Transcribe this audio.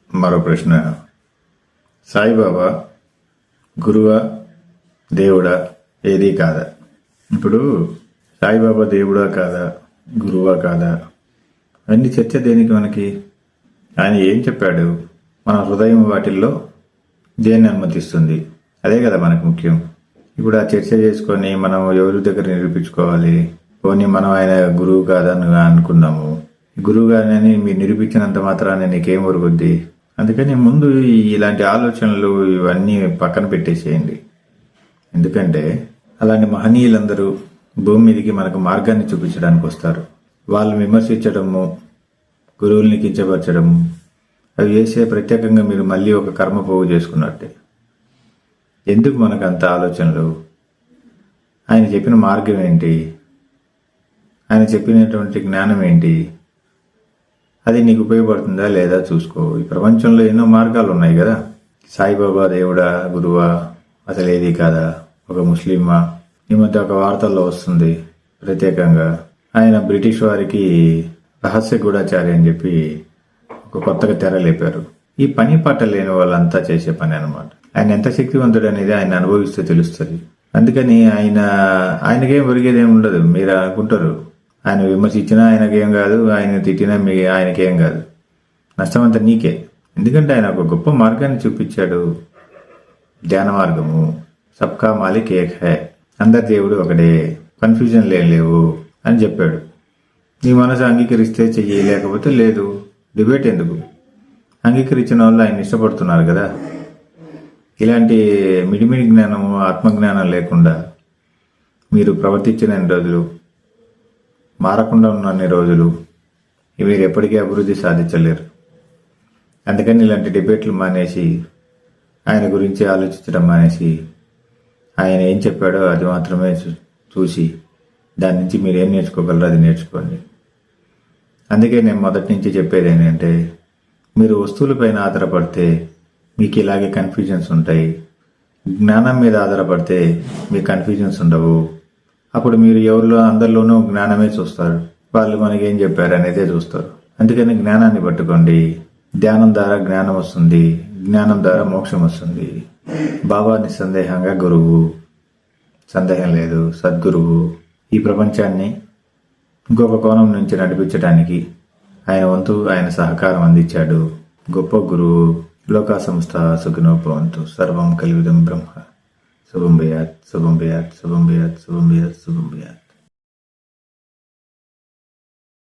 మరో ప్రశ్న, సాయిబాబా గురువా దేవుడా ఏది కాదా? ఇప్పుడు సాయిబాబా దేవుడా కాదా, గురువా కాదా అన్ని చర్చ దేనికి మనకి? ఆయన ఏం చెప్పాడు, మన హృదయం వాటిల్లో దేన్ని అనుమతిస్తుంది, అదే కదా మనకు ముఖ్యం. ఇప్పుడు ఆ చర్చ చేసుకొని మనం ఎవరి దగ్గర నిరూపించుకోవాలి? పోనీ మనం ఆయన గురువు కాదని అనుకున్నాము, గురువు గారిని మీరు నిరూపించినంత మాత్రాన్ని నీకేం ఒరుగుద్ది? అందుకని ముందు ఇలాంటి ఆలోచనలు ఇవన్నీ పక్కన పెట్టేసేయండి. ఎందుకంటే అలాంటి మహనీయులందరూ భూమి మీదకి మనకు మార్గాన్ని చూపించడానికి వస్తారు. వాళ్ళు విమర్శించడము, గురువుల్ని కించపరచడము అవి చేసే ప్రత్యేకంగా మీరు మళ్ళీ ఒక కర్మ పోగు చేసుకున్నట్టే. ఎందుకు మనకు అంత ఆలోచనలు? ఆయన చెప్పిన మార్గం ఏంటి, ఆయన చెప్పినటువంటి జ్ఞానం ఏంటి, అది నీకు ఉపయోగపడుతుందా లేదా చూసుకో. ఈ ప్రపంచంలో ఎన్నో మార్గాలు ఉన్నాయి కదా. సాయిబాబా దేవుడా, గురువా, అసలు ఏది కాదా, ఒక ముస్లిమా? ఈ మధ్య ఒక వార్తల్లో వస్తుంది ప్రత్యేకంగా ఆయన బ్రిటిష్ వారికి రహస్య గూఢచారి అని చెప్పి ఒక కొత్తగా తెర లేపారు. ఈ పని పాట లేని వాళ్ళంతా చేసే పని అనమాట. ఆయన ఎంత శక్తివంతుడు అనేది ఆయన అనుభవిస్తే తెలుస్తుంది. అందుకని ఆయనకేం ఒరిగేదేం ఉండదు. మీరు అనుకుంటారు ఆయన విమర్శించినా ఆయనకేం కాదు, ఆయన తిట్టినా ఆయనకేం కాదు, నష్టం అంతా నీకే. ఎందుకంటే ఆయన ఒక గొప్ప మార్గాన్ని చూపించాడు. ధ్యాన మార్గము, సబ్కా మాలిక్ ఏక్ హై, అందరి దేవుడు ఒకడే, కన్ఫ్యూజన్ లేవు అని చెప్పాడు. నీ మనసు అంగీకరిస్తే చెయ్యి, లేకపోతే లేదు. డిబేట్ ఎందుకు? అంగీకరించిన వాళ్ళు ఆయన ఇష్టపడుతున్నారు కదా. ఇలాంటి మిడిమిడి జ్ఞానము, ఆత్మజ్ఞానం లేకుండా మీరు ప్రవర్తించిన రోజులు, మారకుండా ఉన్న రోజులు మీరు ఎప్పటికీ అభివృద్ధి సాధించలేరు. అందుకని ఇలాంటి డిబేట్లు మానేసి, ఆయన గురించి ఆలోచించడం మానేసి, ఆయన ఏం చెప్పాడో అది మాత్రమే చూసి దాని నుంచి మీరు ఏం నేర్చుకోగలరో అది నేర్చుకోండి. అందుకే నేను మొదటి నుంచి చెప్పేది ఏంటంటే, మీరు వస్తువులపైన ఆధారపడితే మీకు ఇలాగే కన్ఫ్యూజన్స్ ఉంటాయి. జ్ఞానం మీద ఆధారపడితే మీకు కన్ఫ్యూజన్స్ ఉండవు. అప్పుడు మీరు అందరిలోనూ జ్ఞానమే చూస్తారు. వాళ్ళు మనకేం చెప్పారు అనేదే చూస్తారు. అందుకని జ్ఞానాన్ని పట్టుకోండి. ధ్యానం ద్వారా జ్ఞానం వస్తుంది, జ్ఞానం ద్వారా మోక్షం వస్తుంది. బాబా నిస్సందేహంగా గురువు, సందేహం లేదు, సద్గురువు. ఈ ప్రపంచాన్ని ఇంకొక కోణం నుంచి నడిపించడానికి ఆయన వంతు ఆయన సహకారం అందించాడు. గొప్ప గురువు. లోకా సంస్థ సుఖినో భవంతు. సర్వం కలివిదం బ్రహ్మ. శుభం భయాత్, శుభం భయాత్, శుభం భయాత్, శుభం భయాత్, శుభం భయాత్.